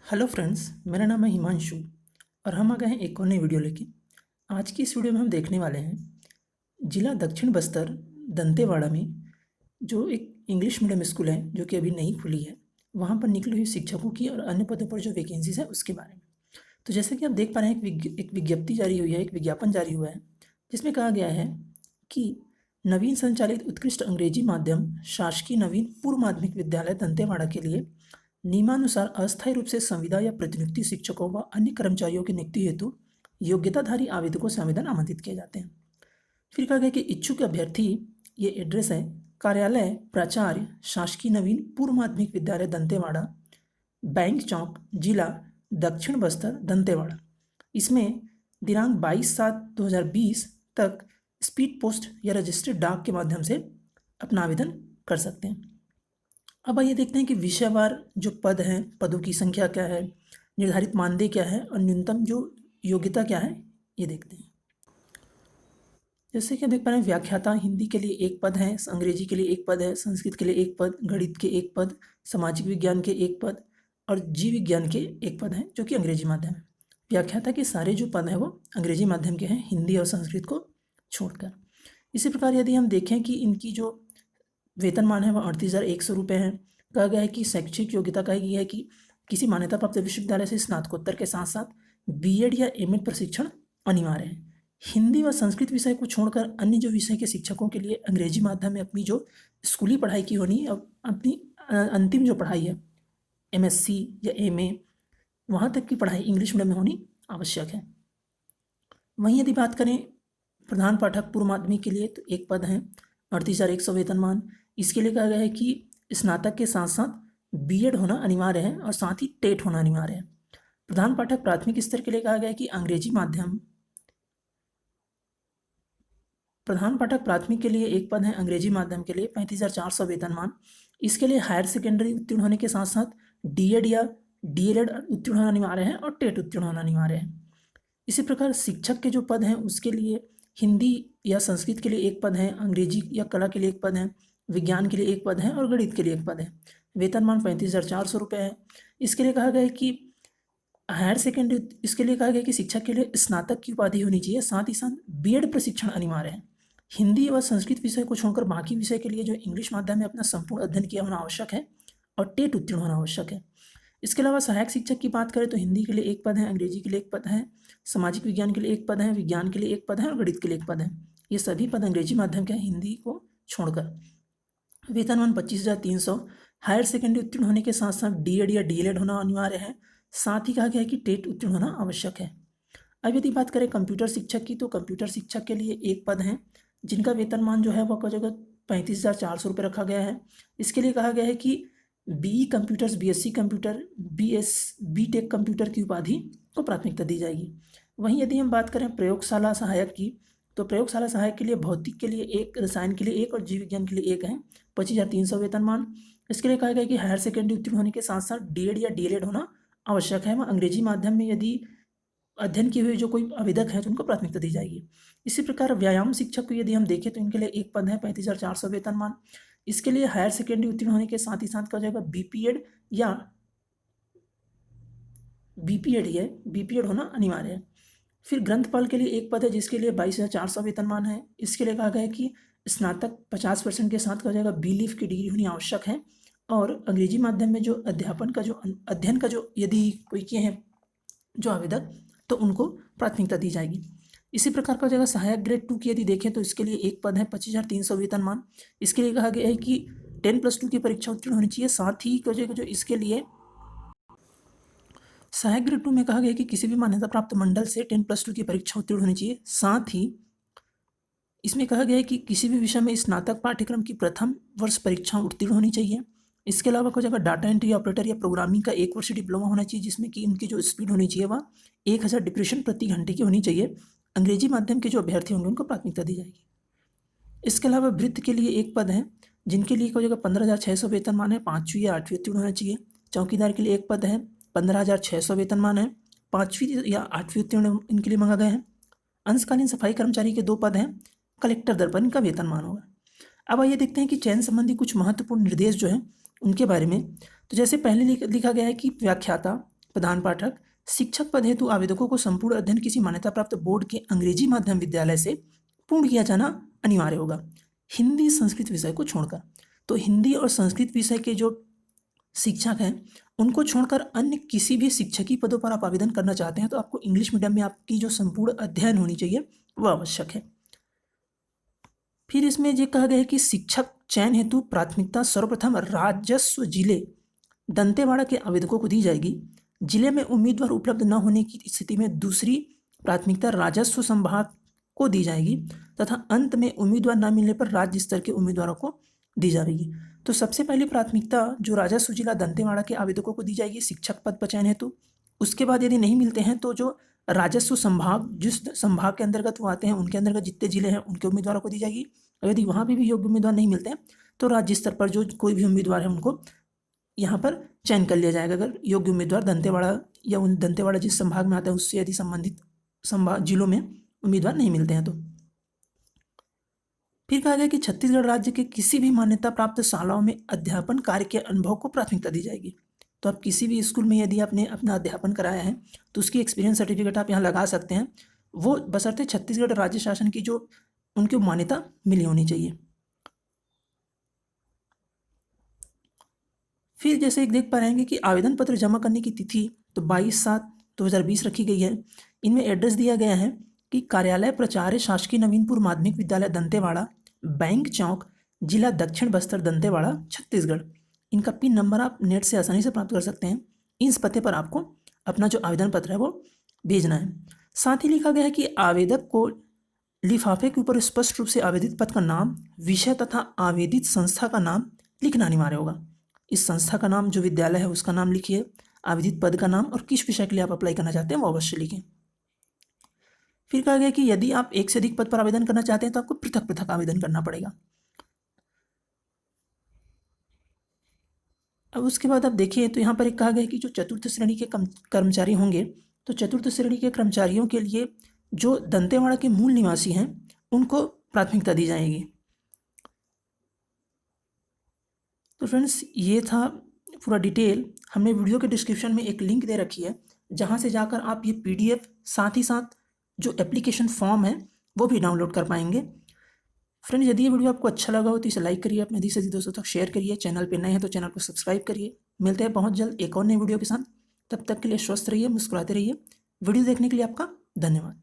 Hello friends, मेरा नाम है हिमांशु और हम आ गए हैं एक और नई वीडियो लेके। आज की इस वीडियो में हम देखने वाले हैं जिला दक्षिण बस्तर दंतेवाड़ा में जो एक इंग्लिश मीडियम स्कूल है जो कि अभी नई खुली है, वहाँ पर निकली हुई शिक्षकों की और अन्य पदों पर जो वैकेंसीज है उसके बारे में। तो जैसे कि आप देख पा रहे हैं, एक विज्ञप्ति जारी हुई है, एक विज्ञापन जारी हुआ है जिसमें कहा गया है कि नवीन संचालित उत्कृष्ट अंग्रेजी माध्यम शासकीय नवीन पूर्व माध्यमिक विद्यालय दंतेवाड़ा के लिए नियमानुसार अस्थायी रूप से संविदा या प्रतिनियुक्ति शिक्षकों व अन्य कर्मचारियों की नियुक्ति हेतु योग्यताधारी आवेदकों से आवेदन आमंत्रित किए जाते हैं। फिर कहा गया कि इच्छुक अभ्यर्थी, ये एड्रेस है, कार्यालय प्राचार्य शासकीय नवीन पूर्व माध्यमिक विद्यालय दंतेवाड़ा, बैंक चौक, जिला दक्षिण बस्तर दंतेवाड़ा। इसमें दिनांक 22/7/2020 तक स्पीड पोस्ट या रजिस्टर्ड डाक के माध्यम से अपना आवेदन कर सकते हैं। अब आइए देखते हैं कि विषयवार जो पद हैं, पदों की संख्या क्या है, निर्धारित मानदेय क्या है और न्यूनतम जो योग्यता क्या है, ये देखते हैं। जैसे कि देख पा रहे हैं, व्याख्याता हिंदी के लिए एक पद है, अंग्रेजी के लिए एक पद है, संस्कृत के लिए एक पद, गणित के एक पद, सामाजिक विज्ञान के एक पद और जीव विज्ञान के एक पद हैं जो कि अंग्रेजी माध्यम है। व्याख्याता के सारे जो पद हैं वो अंग्रेजी माध्यम के हैं, हिंदी और संस्कृत को छोड़कर। इसी प्रकार यदि हम देखें कि इनकी जो वेतनमान है वह 38,100 रुपये है। कहा गया है कि शैक्षिक योग्यता कही गई है कि किसी मान्यता प्राप्त विश्वविद्यालय से स्नातकोत्तर के साथ साथ बीएड या एमएड प्रशिक्षण अनिवार्य है। हिंदी व संस्कृत विषय को छोड़कर अन्य जो विषय के शिक्षकों के लिए अंग्रेजी माध्यम में अपनी जो स्कूली पढ़ाई की होनी, अब अपनी अंतिम जो पढ़ाई है एमएससी या एमए, वहाँ तक की पढ़ाई इंग्लिश मीडियम में होनी आवश्यक है। वहीं यदि बात करें प्रधान पाठक पूर्व माध्यमिक के लिए, तो एक पद है, 38,100 वेतनमान। इसके लिए कहा गया है कि स्नातक के साथ साथ बीएड होना अनिवार्य है और साथ ही टेट होना अनिवार्य है। प्रधान पाठक प्राथमिक स्तर के लिए कहा गया है कि अंग्रेजी माध्यम, प्रधान पाठक प्राथमिक के लिए एक पद है, अंग्रेजी माध्यम के लिए 35,400 वेतनमान। इसके लिए हायर सेकेंडरी उत्तीर्ण होने के साथ साथ डीएड या डीएलएड उत्तीर्ण होना अनिवार्य है और टेट उत्तीर्ण होना अनिवार्य है। इसी प्रकार शिक्षक के जो पद हैं उसके लिए हिंदी या संस्कृत के लिए एक पद है, अंग्रेजी या कला के लिए एक पद है, विज्ञान के लिए एक पद है और गणित के लिए एक पद है। वेतनमान 35,400 रुपये है। इसके लिए कहा गया है कि हायर सेकेंडरी, इसके लिए कहा गया कि शिक्षक के लिए स्नातक की उपाधि होनी चाहिए, साथ ही साथ बीएड प्रशिक्षण अनिवार्य है। हिंदी व संस्कृत विषय को छोड़कर बाकी विषय के लिए जो इंग्लिश माध्यम में अपना संपूर्ण अध्ययन किया होना आवश्यक है और टेट उत्तीर्ण होना आवश्यक है। इसके अलावा सहायक शिक्षक की बात करें तो हिंदी के लिए एक पद है, अंग्रेजी के लिए एक पद है, सामाजिक विज्ञान के लिए एक पद है, विज्ञान के लिए एक पद है और गणित के लिए एक पद है। ये सभी पद अंग्रेजी माध्यम के हैं हिंदी को छोड़कर। वेतनमान 25,300। हायर सेकेंडरी उत्तीर्ण होने के साथ साथ डीएड या डीएलएड होना अनिवार्य है। साथ ही कहा गया है कि टेट उत्तीर्ण होना आवश्यक है। अब यदि बात करें कंप्यूटर शिक्षक की, तो कंप्यूटर शिक्षक के लिए एक पद है जिनका वेतनमान जो है वह का जगह 35,400 रुपये रखा गया है। इसके लिए कहा गया है कि BE computers, BSc computer, BTech computer की उपाधि को प्राथमिकता दी जाएगी। वहीं यदि हम बात करें प्रयोगशाला सहायक की, तो प्रयोगशाला सहायक के लिए भौतिक के लिए एक, रसायन के लिए एक और जीव विज्ञान के लिए एक है, 25,300 वेतनमान। इसके लिए कहा गया कि हायर सेकेंडरी उत्तीर्ण होने के साथ साथ डीएड या डीएलएड होना आवश्यक है। वह अंग्रेजी माध्यम में यदि अध्ययन किए हुए जो कोई आवेदक हैं तो उनको प्राथमिकता दी जाएगी। इसी प्रकार व्यायाम शिक्षक को यदि हम देखें तो इनके लिए एक पद है, 35,400 वेतनमान। इसके लिए हायर सेकेंडरी उत्तीर्ण होने के साथ ही साथ कहा जाएगा बीपीएड या बीपीएड ही है, बीपीएड होना अनिवार्य है। फिर ग्रंथपाल के लिए एक पद है जिसके लिए 22,400 वेतनमान है। इसके लिए कहा गया है कि स्नातक 50% के साथ कहा जाएगा बीलिफ की डिग्री होनी आवश्यक है और अंग्रेजी माध्यम में जो अध्यापन का जो अध्ययन का जो यदि कोई किए हैं जो आवेदक, तो उनको प्राथमिकता दी जाएगी। इसी प्रकार का जगह सहायक ग्रेड 2 की यदि देखें तो इसके लिए एक पद है, 25,300 वेतनमान। इसके लिए कहा गया है कि 10+2 की परीक्षा उत्तीर्ण होनी चाहिए। साथ ही जो इसके लिए सहायक ग्रेड 2 में कहा गया है कि किसी भी मान्यता प्राप्त मंडल से 10+2 की परीक्षा उत्तीर्ण होनी चाहिए। साथ ही इसमें कहा गया है कि किसी भी विषय में स्नातक पाठ्यक्रम की प्रथम वर्ष परीक्षा उत्तीर्ण होनी चाहिए। इसके अलावा कुछ अगर डाटा एंट्री ऑपरेटर या प्रोग्रामिंग का 1 वर्ष डिप्लोमा होना चाहिए जिसमें कि उनकी जो स्पीड होनी चाहिए वह 1000 डिप्रेशन प्रति घंटे की होनी चाहिए। अंग्रेजी माध्यम के जो अभ्यर्थी होंगे उनको प्राथमिकता दी जाएगी। इसके अलावा वृत्त के लिए एक पद है जिनके लिए कोई जगह 15,600 वेतनमान है, 5वीं या 8वीं उत्तीर्ण होना चाहिए। चौकीदार के लिए एक पद है, 15,600 वेतनमान है, 5वीं या 8वीं उत्तीर्ण इनके लिए मांगा गया है। अंशकालीन सफाई कर्मचारी के 2 पद हैं, कलेक्टर दर पर इनका वेतनमान होगा। अब आइए देखते हैं कि चयन संबंधी कुछ महत्वपूर्ण निर्देश जो हैं उनके बारे में। तो जैसे पहले लिखा गया है कि व्याख्याता प्रधान पाठक शिक्षक पद हेतु आवेदकों को संपूर्ण अध्ययन किसी मान्यता प्राप्त बोर्ड के अंग्रेजी माध्यम विद्यालय से पूर्ण किया जाना अनिवार्य होगा, हिंदी संस्कृत विषय को छोड़कर। तो हिंदी और संस्कृत विषय के जो शिक्षक हैं उनको छोड़कर अन्य किसी भी शिक्षकी पदों पर आप आवेदन करना चाहते हैं तो आपको इंग्लिश मीडियम में आपकी जो संपूर्ण अध्ययन होनी चाहिए वह आवश्यक है। फिर इसमें ये कहा गया है कि शिक्षक चयन हेतु प्राथमिकता सर्वप्रथम राजस्व जिले दंतेवाड़ा के आवेदकों को दी जाएगी। जिले में उम्मीदवार उपलब्ध न होने की स्थिति में दूसरी प्राथमिकता राजस्व संभाग को दी जाएगी तथा अंत में उम्मीदवार न मिलने पर राज्य स्तर के उम्मीदवारों को दी जाएगी। तो सबसे पहली प्राथमिकता जो राजस्व जिला दंतेवाड़ा के आवेदकों को दी जाएगी शिक्षक पद पर चयन हेतु। उसके बाद यदि नहीं मिलते हैं तो जो राजस्व संभाग जिस संभाग के अंतर्गत वो आते हैं उनके अंतर्गत जितने जिले हैं उनके उम्मीदवारों को दी जाएगी। और यदि वहाँ भी योग्य उम्मीदवार नहीं मिलते हैं तो राज्य स्तर पर जो कोई भी उम्मीदवार है उनको यहाँ पर चयन कर लिया जाएगा। अगर योग्य उम्मीदवार दंतेवाड़ा या उन दंतेवाड़ा जिस संभाग में आता है उससे यदि संबंधित संभाग जिलों में उम्मीदवार नहीं मिलते हैं तो। फिर कहा गया कि छत्तीसगढ़ राज्य के किसी भी मान्यता प्राप्त शालाओं में अध्यापन कार्य के अनुभव को प्राथमिकता दी जाएगी। तो आप किसी भी स्कूल में यदि आपने अपना अध्यापन कराया है तो उसकी एक्सपीरियंस सर्टिफिकेट आप यहाँ लगा सकते हैं, वो बशर्ते छत्तीसगढ़ राज्य शासन की जो उनकी मान्यता मिली होनी चाहिए। फिर जैसे एक देख पा रहे हैं कि आवेदन पत्र जमा करने की तिथि तो 22/7/2020 रखी गई है। इनमें एड्रेस दिया गया है कि कार्यालय प्राचार्य शासकीय नवीनपुर माध्यमिक विद्यालय दंतेवाड़ा, बैंक चौक, जिला दक्षिण बस्तर दंतेवाड़ा, छत्तीसगढ़। इनका पिन नंबर आप नेट से आसानी से प्राप्त कर सकते हैं। इस पते पर आपको अपना जो आवेदन पत्र है वो भेजना है। साथ ही लिखा गया है कि आवेदक को लिफाफे के ऊपर स्पष्ट रूप से आवेदित पद का नाम, विषय तथा आवेदित संस्था का नाम लिखना अनिवार्य होगा। इस संस्था का नाम, जो विद्यालय है उसका नाम लिखिए, आवेदित पद का नाम और किस विषय के लिए आप अप्लाई करना चाहते हैं वो अवश्य लिखें। फिर कहा गया कि यदि आप एक से अधिक पद पर आवेदन करना चाहते हैं तो आपको पृथक पृथक आवेदन करना पड़ेगा। अब उसके बाद आप देखिए तो यहाँ पर एक कहा गया है कि जो चतुर्थ श्रेणी के कर्मचारी होंगे तो चतुर्थ श्रेणी के कर्मचारियों के लिए जो दंतेवाड़ा के मूल निवासी हैं उनको प्राथमिकता दी जाएगी। तो फ्रेंड्स ये था पूरा डिटेल। हमने वीडियो के डिस्क्रिप्शन में एक लिंक दे रखी है जहाँ से जाकर आप ये PDF साथ ही साथ जो एप्लीकेशन फॉर्म है वो भी डाउनलोड कर पाएंगे। फ्रेंड्स यदि ये वीडियो आपको अच्छा लगा हो तो इसे लाइक करिए, अपने अधिक से अधिक दोस्तों तक शेयर करिए। चैनल पे नए हैं तो चैनल को सब्सक्राइब करिए। मिलते हैं बहुत जल्द एक और नई वीडियो के साथ। तब तक के लिए स्वस्थ रहिए, मुस्कुराते रहिए। वीडियो देखने के लिए आपका धन्यवाद।